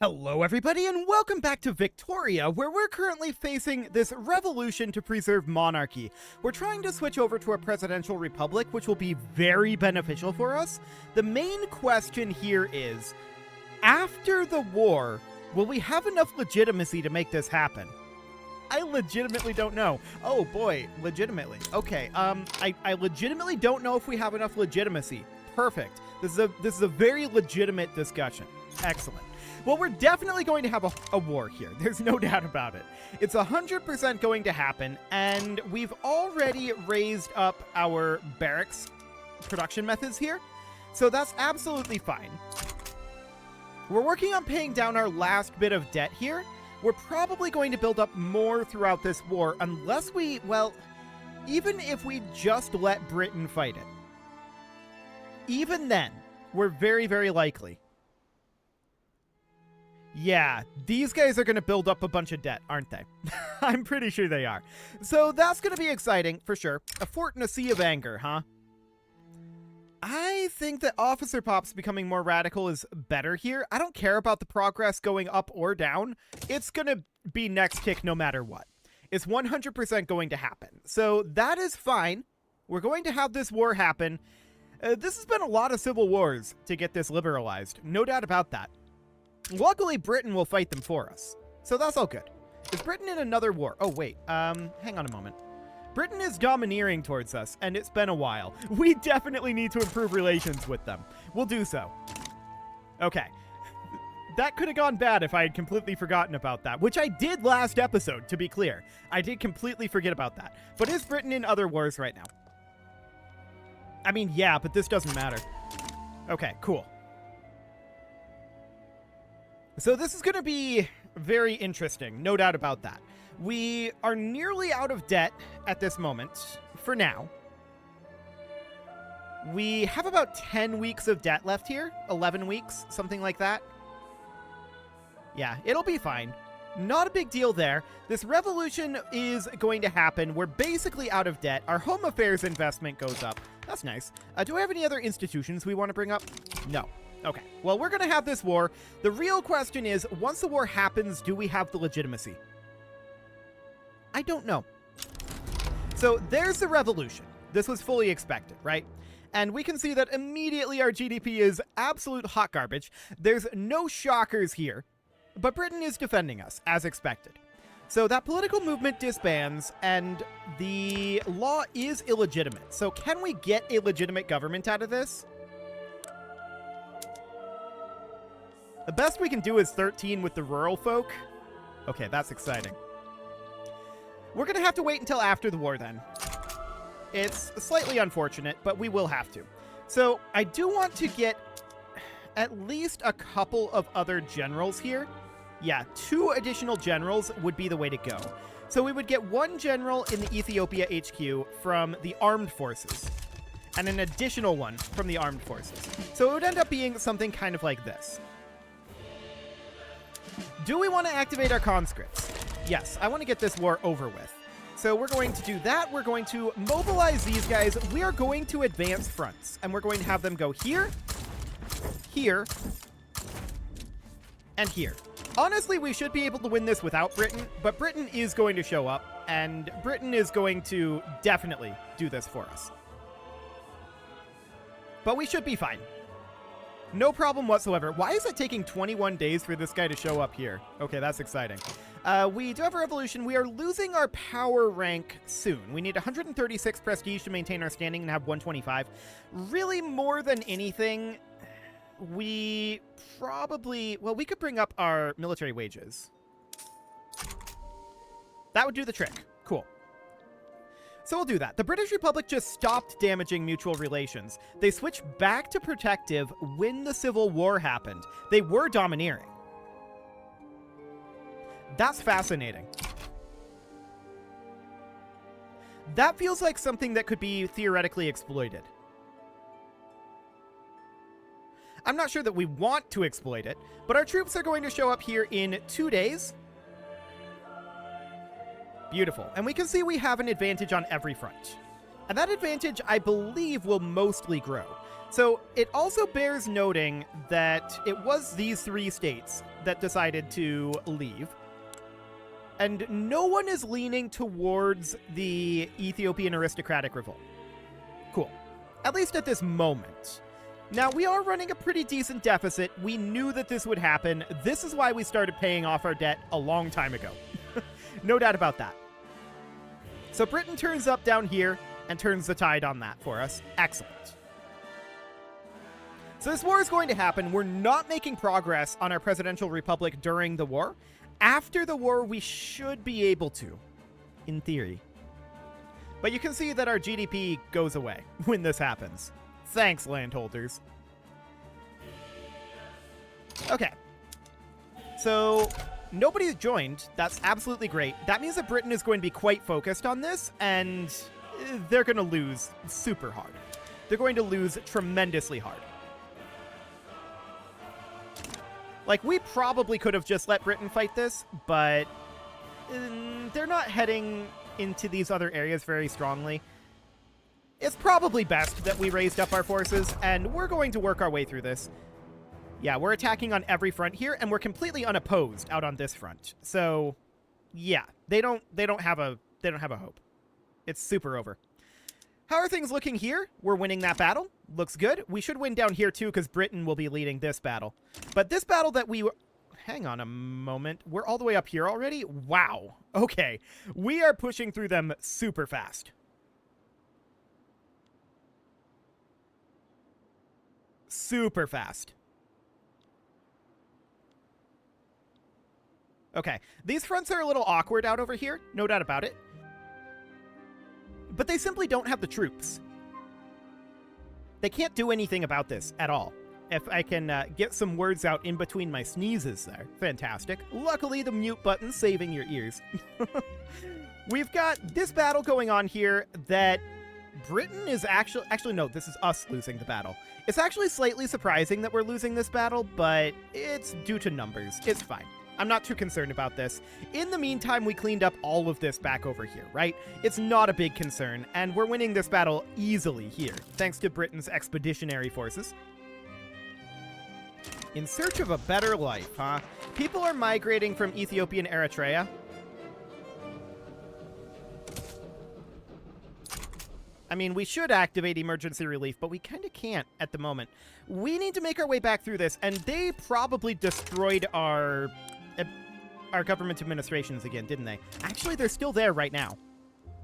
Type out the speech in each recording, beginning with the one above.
Hello everybody and welcome back to Victoria, where we're currently facing this revolution to preserve monarchy. We're trying to switch over to a presidential republic, which will be very beneficial for us. The main question here is, after the war, will we have enough legitimacy to make this happen? I legitimately don't know. Oh boy, legitimately. Okay, I legitimately don't know if we have enough legitimacy. Perfect. This is a very legitimate discussion. Excellent. Well, we're definitely going to have a war here. There's no doubt about it. It's 100% going to happen, and we've already raised up our barracks production methods here, so that's absolutely fine. We're working on paying down our last bit of debt here. We're probably going to build up more throughout this war, unless we, well, even if we just let Britain fight it. Even then, we're very, very likely. Yeah, these guys are going to build up a bunch of debt, aren't they? I'm pretty sure they are. So that's going to be exciting, for sure. A fort in a sea of anger, huh? I think that Officer Pop's becoming more radical is better here. I don't care about the progress going up or down. It's going to be next kick no matter what. It's 100% going to happen. So that is fine. We're going to have this war happen. This has been a lot of civil wars to get this liberalized. No doubt about that. Luckily, Britain will fight them for us. So that's all good. Is Britain in another war? Oh, wait. Hang on a moment. Britain is domineering towards us, and it's been a while. We definitely need to improve relations with them. We'll do so. Okay. That could have gone bad if I had completely forgotten about that, which I did last episode, to be clear. I did completely forget about that. But is Britain in other wars right now? I mean, yeah, but this doesn't matter. Okay, cool. So this is going to be very interesting, no doubt about that. We are nearly out of debt at this moment, for now. We have about 10 weeks of debt left here, 11 weeks, something like that. Yeah, it'll be fine. Not a big deal there. This revolution is going to happen. We're basically out of debt. Our home affairs investment goes up. That's nice. Do I have any other institutions we want to bring up? No. Okay, well, we're going to have this war. The real question is, once the war happens, do we have the legitimacy? I don't know. So there's the revolution. This was fully expected, right? And we can see that immediately our GDP is absolute hot garbage. There's no shockers here, but Britain is defending us, as expected. So that political movement disbands, and the law is illegitimate. So can we get a legitimate government out of this? The best we can do is 13 with the rural folk. Okay, that's exciting. We're going to have to wait until after the war then. It's slightly unfortunate, but we will have to. So I do want to get at least a couple of other generals here. Yeah, 2 additional generals would be the way to go. So we would get 1 general in the Ethiopia HQ from the armed forces, and an additional one from the armed forces. So it would end up being something kind of like this. Do we want to activate our conscripts? Yes, I want to get this war over with. So we're going to do that. We're going to mobilize these guys. We are going to advance fronts, and we're going to have them go here, here, and here. Honestly, we should be able to win this without Britain, but Britain is going to show up, and Britain is going to definitely do this for us. But we should be fine. No problem whatsoever. Why is it taking 21 days for this guy to show up here? Okay, that's exciting. We do have a revolution. We are losing our power rank soon. We need 136 prestige to maintain our standing and have 125. Really, more than anything, we probably... Well, we could bring up our military wages. That would do the trick. Cool. So we'll do that. The British Republic just stopped damaging mutual relations. They switched back to protective when the Civil War happened. They were domineering. That's fascinating. That feels like something that could be theoretically exploited. I'm not sure that we want to exploit it, but our troops are going to show up here in 2 days. Beautiful. And we can see we have an advantage on every front. And that advantage, I believe, will mostly grow. So it also bears noting that it was these 3 states that decided to leave. And no one is leaning towards the Ethiopian aristocratic revolt. Cool. At least at this moment. Now, we are running a pretty decent deficit. We knew that this would happen. This is why we started paying off our debt a long time ago. No doubt about that. So Britain turns up down here and turns the tide on that for us. Excellent. So this war is going to happen. We're not making progress on our presidential republic during the war. After the war, we should be able to, in theory. But you can see that our GDP goes away when this happens. Thanks, landholders. Okay. So nobody's joined. That's absolutely great. That means that Britain is going to be quite focused on this, and they're going to lose super hard. They're going to lose tremendously hard. Like, we probably could have just let Britain fight this, but they're not heading into these other areas very strongly. It's probably best that we raised up our forces, and we're going to work our way through this. Yeah, we're attacking on every front here, and we're completely unopposed out on this front. So, yeah, they don't have a hope. It's super over. How are things looking here? We're winning that battle. Looks good. We should win down here too, because Britain will be leading this battle. But this battle that we... Hang on a moment. We're all the way up here already? Wow. Okay. We are pushing through them super fast. Super fast. Okay. These fronts are a little awkward out over here. No doubt about it. But they simply don't have the troops. They can't do anything about this at all. If I can get some words out in between my sneezes there. Fantastic. Luckily, the mute button's saving your ears. We've got this battle going on here that Britain is actually, no, this is us losing the battle. It's actually slightly surprising that we're losing this battle, but it's due to numbers. It's fine. I'm not too concerned about this. In the meantime, we cleaned up all of this back over here, right? It's not a big concern, and we're winning this battle easily here, thanks to Britain's expeditionary forces. In search of a better life, huh? People are migrating from Ethiopia and Eritrea. I mean, we should activate emergency relief, but we kind of can't at the moment. We need to make our way back through this, and they probably destroyed our government administrations again, didn't they? Actually, they're still there right now.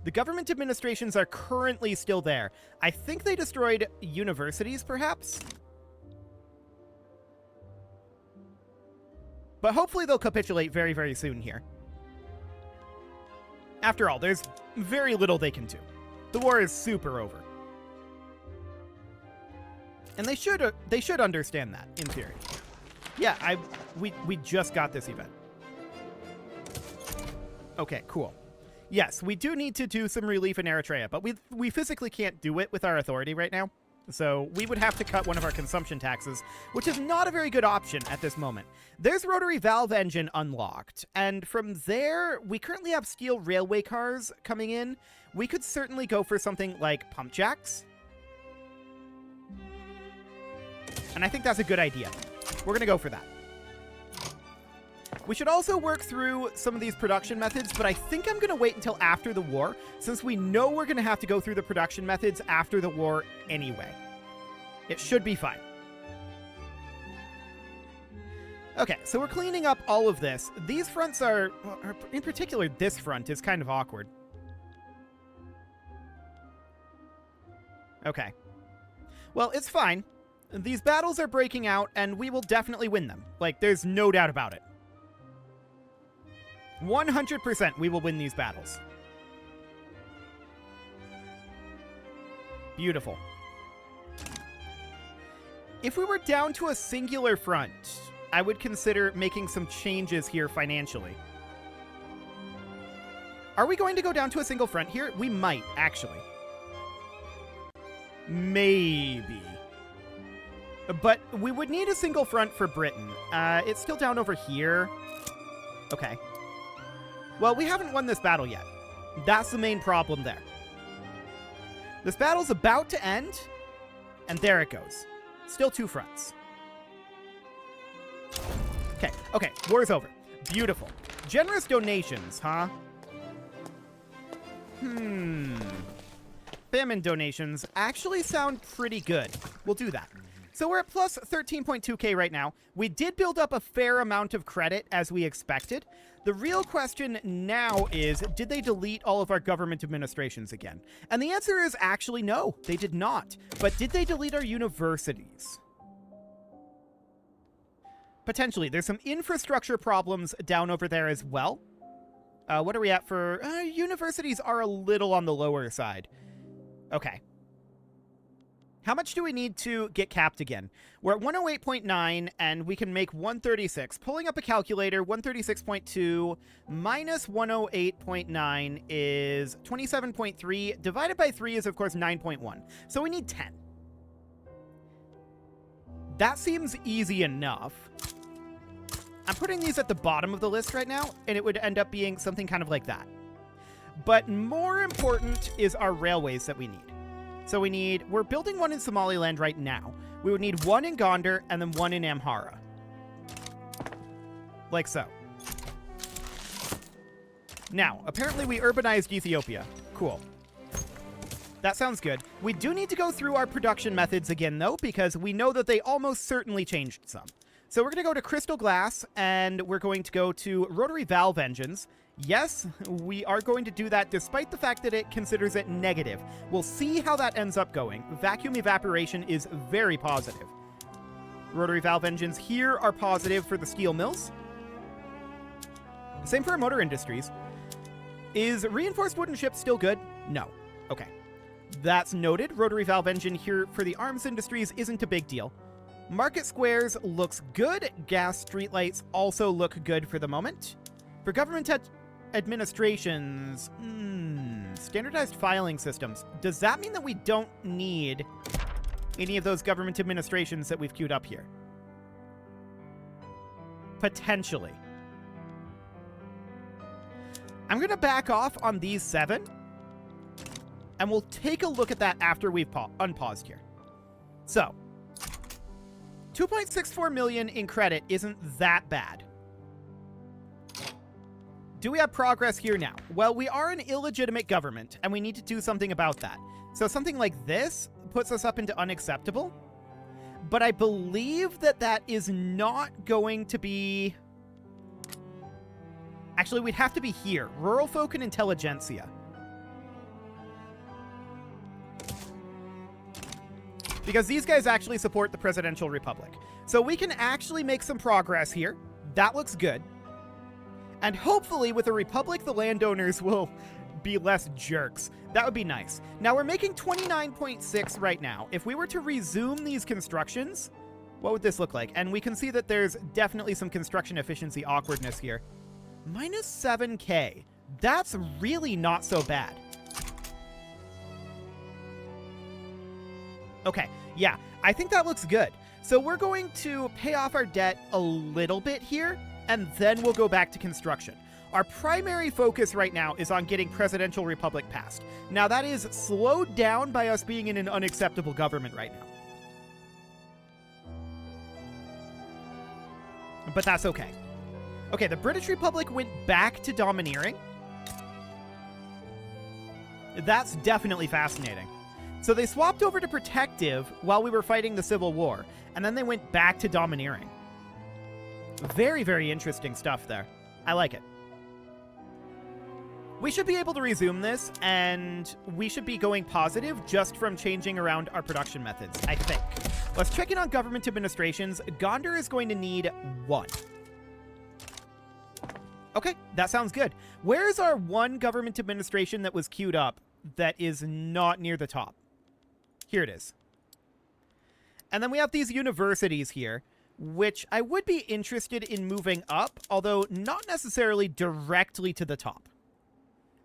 The government administrations are currently still there. I think they destroyed universities, perhaps? But hopefully they'll capitulate very, very soon here. After all, there's very little they can do. The war is super over. And they should understand that, in theory. Yeah, we just got this event. Okay, cool. Yes, we do need to do some relief in Eritrea, but we physically can't do it with our authority right now. So we would have to cut one of our consumption taxes, which is not a very good option at this moment. There's rotary valve engine unlocked, and from there, we currently have steel railway cars coming in. We could certainly go for something like pump jacks. And I think that's a good idea. We're going to go for that. We should also work through some of these production methods, but I think I'm going to wait until after the war, since we know we're going to have to go through the production methods after the war anyway. It should be fine. Okay, so we're cleaning up all of this. These fronts are, in particular, this front is kind of awkward. Okay. Well, it's fine. These battles are breaking out, and we will definitely win them. Like, there's no doubt about it. 100% we will win these battles. Beautiful. If we were down to a singular front, I would consider making some changes here financially. Are we going to go down to a single front here? We might, actually. Maybe. But we would need a single front for Britain. It's still down over here. Okay. Well, we haven't won this battle yet. That's the main problem there. This battle's about to end, And there it goes. Still 2 fronts. Okay, war's over. Beautiful. Generous donations, huh? Famine donations actually sound pretty good. We'll do that. So we're at plus 13.2k right now. We did build up a fair amount of credit as we expected. The real question now is, did they delete all of our government administrations again? And the answer is actually no, they did not. But did they delete our universities? Potentially. There's some infrastructure problems down over there as well. What are we at for... universities are a little on the lower side. Okay. How much do we need to get capped again? We're at 108.9, and we can make 136. Pulling up a calculator, 136.2 minus 108.9 is 27.3. Divided by 3 is, of course, 9.1. So we need 10. That seems easy enough. I'm putting these at the bottom of the list right now, and it would end up being something kind of like that. But more important is our railways that we need. So we're building one in Somaliland right now. We would need one in Gondar and then one in Amhara. Like so. Now, apparently we urbanized Ethiopia. Cool. That sounds good. We do need to go through our production methods again, though, because we know that they almost certainly changed some. So we're going to go to crystal glass, and we're going to go to rotary valve engines. Yes, we are going to do that despite the fact that it considers it negative. We'll see how that ends up going. Vacuum evaporation is very positive. Rotary valve engines here are positive for the steel mills. Same for our motor industries. Is reinforced wooden ships still good? No. Okay. That's noted. Rotary valve engine here for the arms industries isn't a big deal. Market squares looks good. Gas streetlights also look good for the moment. For government administrations, standardized filing systems. Does that mean that we don't need any of those government administrations that we've queued up here? Potentially. I'm going to back off on these 7. And we'll take a look at that after we've unpaused here. So, 2.64 million in credit isn't that bad. Do we have progress here now? Well, we are an illegitimate government, and we need to do something about that. So something like this puts us up into unacceptable. But I believe that that is not going to be... Actually, we'd have to be here. Rural folk and intelligentsia. Because these guys actually support the presidential republic. So we can actually make some progress here. That looks good. And hopefully with a republic, the landowners will be less jerks. That would be nice. Now we're making 29.6 right now. If we were to resume these constructions, what would this look like? And we can see that there's definitely some construction efficiency awkwardness here. Minus 7k. That's really not so bad. Okay, yeah, I think that looks good. So we're going to pay off our debt a little bit here, and then we'll go back to construction. Our primary focus right now is on getting Presidential Republic passed. Now, that is slowed down by us being in an unacceptable government right now. But that's okay. Okay, the British Republic went back to domineering. That's definitely fascinating. So they swapped over to protective while we were fighting the Civil War, and then they went back to domineering. Very, very interesting stuff there. I like it. We should be able to resume this, and we should be going positive just from changing around our production methods, I think. Let's check in on government administrations. Gondar is going to need 1. Okay, that sounds good. Where is our one government administration that was queued up that is not near the top? Here it is. And then we have these universities here, which I would be interested in moving up, although not necessarily directly to the top.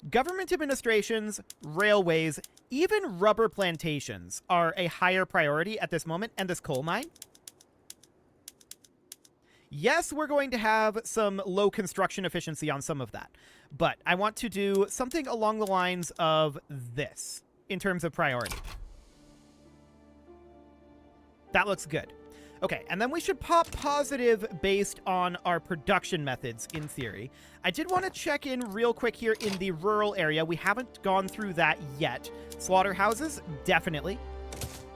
Government administrations, railways, even rubber plantations are a higher priority at this moment, and this coal mine. Yes, we're going to have some low construction efficiency on some of that, but I want to do something along the lines of this in terms of priority. That looks good. Okay, and then we should pop positive based on our production methods, in theory. I did want to check in real quick here in the rural area. We haven't gone through that yet. Slaughterhouses, definitely.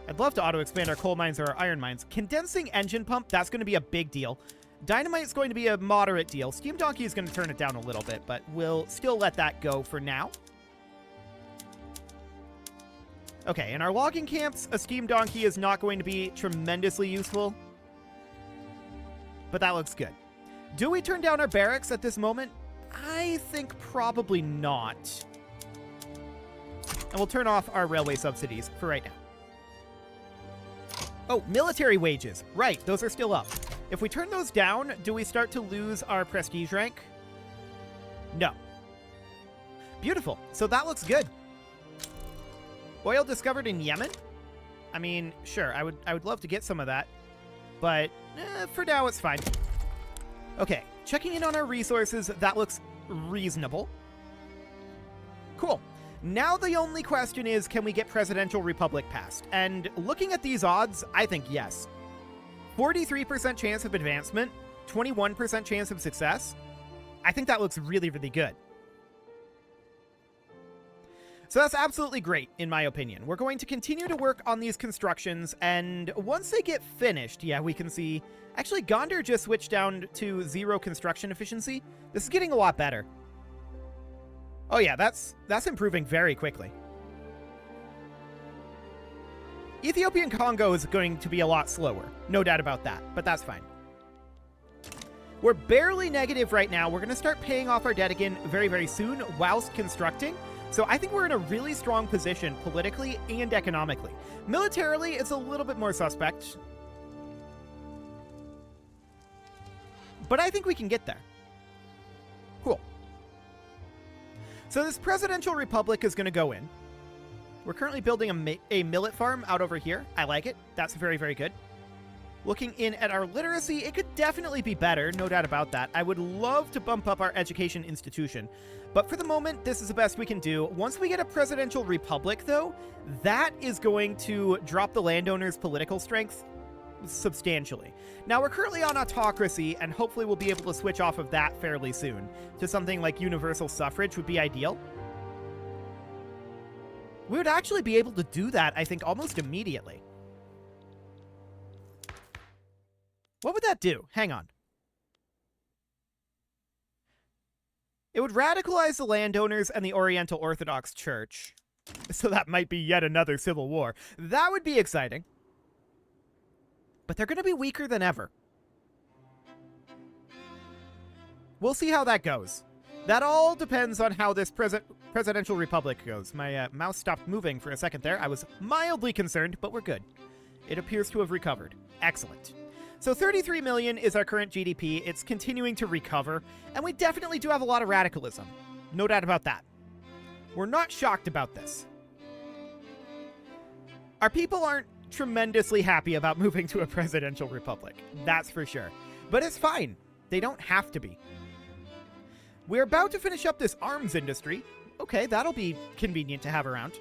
I'd love to auto-expand our coal mines or our iron mines. Condensing engine pump, that's going to be a big deal. Dynamite's going to be a moderate deal. Steam Donkey is going to turn it down a little bit, but we'll still let that go for now. Okay, in our logging camps, a Steam Donkey is not going to be tremendously useful. But that looks good. Do we turn down our barracks at this moment? I think probably not. And we'll turn off our railway subsidies for right now. Oh, military wages. Right, those are still up. If we turn those down, do we start to lose our prestige rank? No. Beautiful. So that looks good. Oil discovered in Yemen? I mean, sure, I would love to get some of that. But for now, it's fine. Okay, checking in on our resources. That looks reasonable. Cool. Now the only question is, can we get Presidential Republic passed? And looking at these odds, I think yes. 43% chance of advancement, 21% chance of success. I think that looks really, really good. So that's absolutely great, in my opinion. We're going to continue to work on these constructions, and once they get finished, yeah, we can see... Actually, Gondar just switched down to 0 construction efficiency. This is getting a lot better. Oh yeah, that's improving very quickly. Ethiopian Congo is going to be a lot slower. No doubt about that, but that's fine. We're barely negative right now. We're going to start paying off our debt again very, very soon whilst constructing. So I think we're in a really strong position politically and economically. Militarily, it's a little bit more suspect. But I think we can get there. Cool. So this Presidential Republic is going to go in. We're currently building a millet farm out over here. I like it. That's very, very good. Looking in at our literacy, it could definitely be better, no doubt about that. I would love to bump up our education institution. But for the moment, this is the best we can do. Once we get a Presidential Republic, though, that is going to drop the landowners' political strength substantially. Now, we're currently on autocracy, and hopefully we'll be able to switch off of that fairly soon to something like universal suffrage would be ideal. We would actually be able to do that, I think, almost immediately. What would that do? Hang on. It would radicalize the landowners and the Oriental Orthodox Church. So that might be yet another civil war. That would be exciting. But they're going to be weaker than ever. We'll see how that goes. That all depends on how this Presidential Republic goes. My mouse stopped moving for a second there. I was mildly concerned, but we're good. It appears to have recovered. Excellent. So 33 million is our current GDP. It's continuing to recover, and we definitely do have a lot of radicalism. No doubt about that. We're not shocked about this. Our people aren't tremendously happy about moving to a presidential republic. That's for sure. But it's fine. They don't have to be. We're about to finish up this arms industry. Okay, that'll be convenient to have around.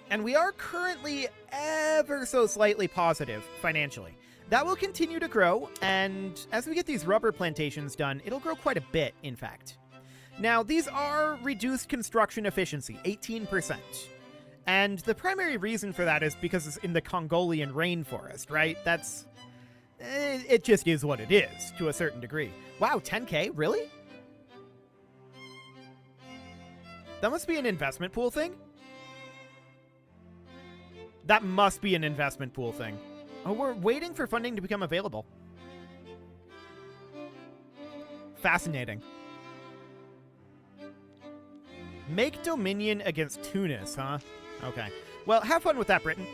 And we are currently ever so slightly positive financially. That will continue to grow, and as we get these rubber plantations done, it'll grow quite a bit, in fact. Now, these are reduced construction efficiency, 18%. And the primary reason for that is because it's in the Congolian rainforest, right? It just is what it is, to a certain degree. Wow, 10K? Really? That must be an investment pool thing? That must be an investment pool thing. Oh, we're waiting for funding to become available. Fascinating. Make Dominion against Tunis, huh? Okay. Well, have fun with that, Britain.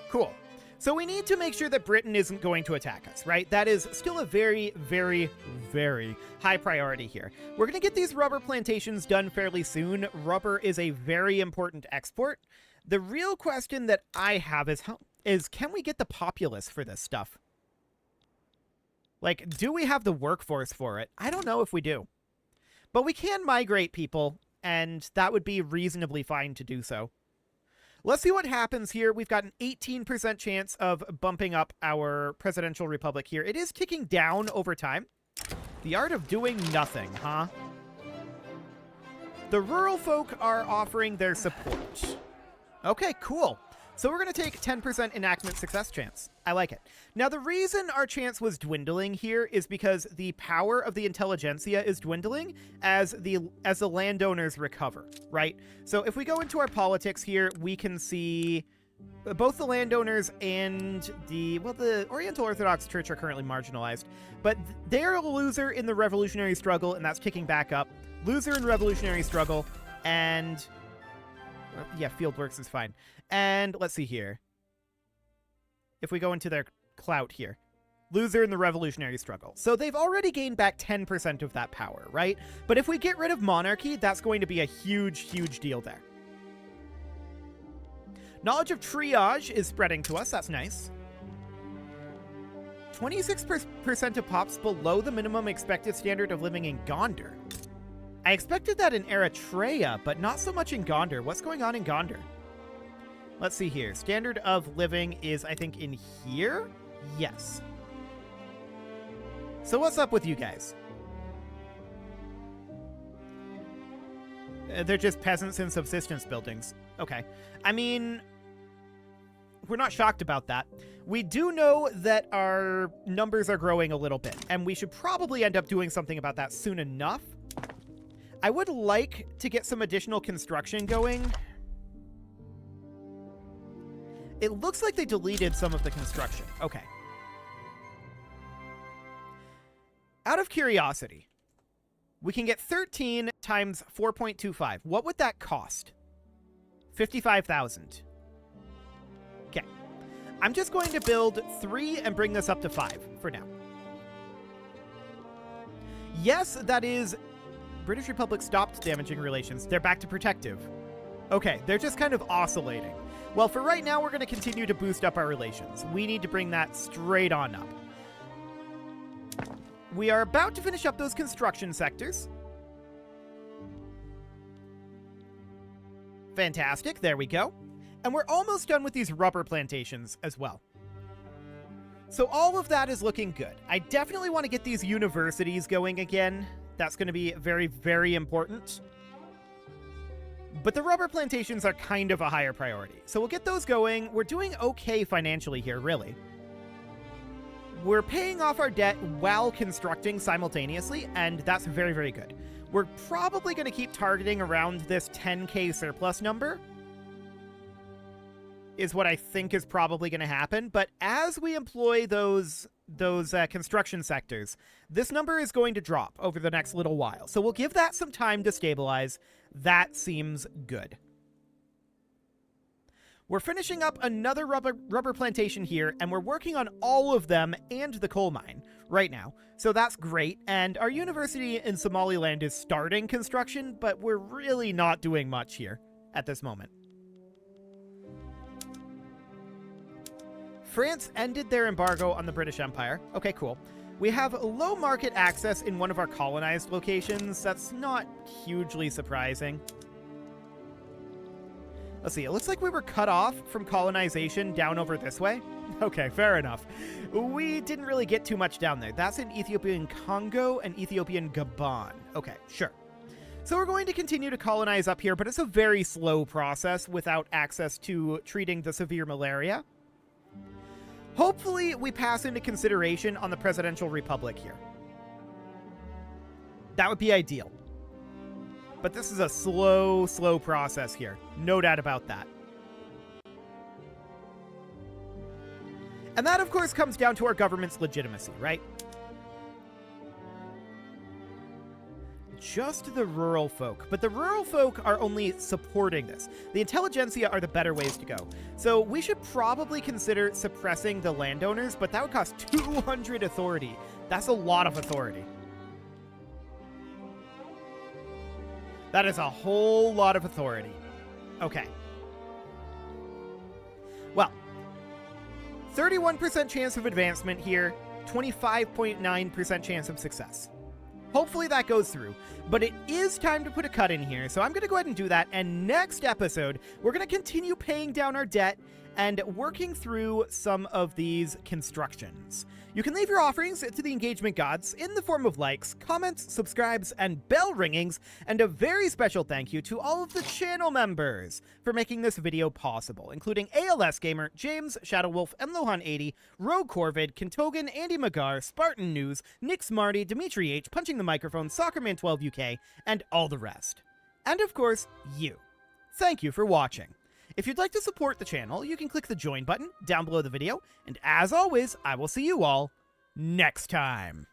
Cool. So we need to make sure that Britain isn't going to attack us, right? That is still a very, very, very high priority here. We're going to get these rubber plantations done fairly soon. Rubber is a very important export. The real question that I have is can we get the populace for this stuff? Like, do we have the workforce for it? I don't know if we do. But we can migrate people and that would be reasonably fine to do so. Let's see what happens here. We've got an 18% chance of bumping up our presidential republic here. It is ticking down over time. The art of doing nothing, huh? The rural folk are offering their support. Okay, cool. So we're going to take 10% enactment success chance. I like it. Now, the reason our chance was dwindling here is because the power of the intelligentsia is dwindling as the landowners recover, right? So if we go into our politics here, we can see both the landowners and the Oriental Orthodox Church are currently marginalized, but they're a loser in the revolutionary struggle, and that's kicking back up. Loser in revolutionary struggle, and yeah, Fieldworks is fine. And let's see here. If we go into their clout here, loser in the revolutionary struggle. So they've already gained back 10% of that power, right? But if we get rid of monarchy, that's going to be a huge, huge deal there. Knowledge of triage is spreading to us. That's nice. 26% of pops below the minimum expected standard of living in Gondar. I expected that in Eritrea, but not so much in Gondar. What's going on in Gondar? Let's see here. Standard of living is, I think, in here? Yes. So what's up with you guys? They're just peasants in subsistence buildings. Okay. I mean, we're not shocked about that. We do know that our numbers are growing a little bit, and we should probably end up doing something about that soon enough. I would like to get some additional construction going. It looks like they deleted some of the construction. Okay. Out of curiosity, we can get 13 times 4.25. What would that cost? 55,000. Okay. I'm just going to build 3 and bring this up to 5 for now. Yes, that is... British Republic stopped damaging relations. They're back to protective. Okay, they're just kind of oscillating. Well, for right now, we're going to continue to boost up our relations. We need to bring that straight on up. We are about to finish up those construction sectors. Fantastic, there we go. And we're almost done with these rubber plantations as well. So all of that is looking good. I definitely want to get these universities going again. That's going to be very, very important. But the rubber plantations are kind of a higher priority. So we'll get those going. We're doing okay financially here, really. We're paying off our debt while constructing simultaneously, and that's very, very good. We're probably going to keep targeting around this 10K surplus number, is what I think is probably going to happen. But as we employ those construction sectors, this number is going to drop over the next little while. So we'll give that some time to stabilize. That seems good. We're finishing up another rubber plantation here, and we're working on all of them and the coal mine right now. So that's great. And our university in Somaliland is starting construction, but we're really not doing much here at this moment. France ended their embargo on the British Empire. Okay, cool. We have low market access in one of our colonized locations. That's not hugely surprising. Let's see, it looks like we were cut off from colonization down over this way. Okay, fair enough. We didn't really get too much down there. That's in Ethiopian Congo and Ethiopian Gabon. Okay, sure. So we're going to continue to colonize up here, but it's a very slow process without access to treating the severe malaria. Hopefully, we pass into consideration on the presidential republic here. That would be ideal. But this is a slow, slow process here. No doubt about that. And that, of course, comes down to our government's legitimacy, right? Just the rural folk. But the rural folk are only supporting this. The intelligentsia are the better ways to go. So we should probably consider suppressing the landowners, but that would cost 200 authority. That's a lot of authority. That is a whole lot of authority. Okay. Well, 31% chance of advancement here, 25.9% chance of success. Hopefully that goes through. But it is time to put a cut in here, so I'm going to go ahead and do that. And next episode, we're going to continue paying down our debt and working through some of these constructions. You can leave your offerings to the engagement gods in the form of likes, comments, subscribes, and bell ringings, and a very special thank you to all of the channel members for making this video possible, including ALS Gamer, James, Shadowwolf, Mlohan80, Rogue Corvid, Kintogan, Andy Magar, Spartan News, Nick Smarty, Dimitri H, Punching the Microphone, Soccerman12 UK, and all the rest. And of course, you. Thank you for watching. If you'd like to support the channel, you can click the join button down below the video, and as always, I will see you all next time.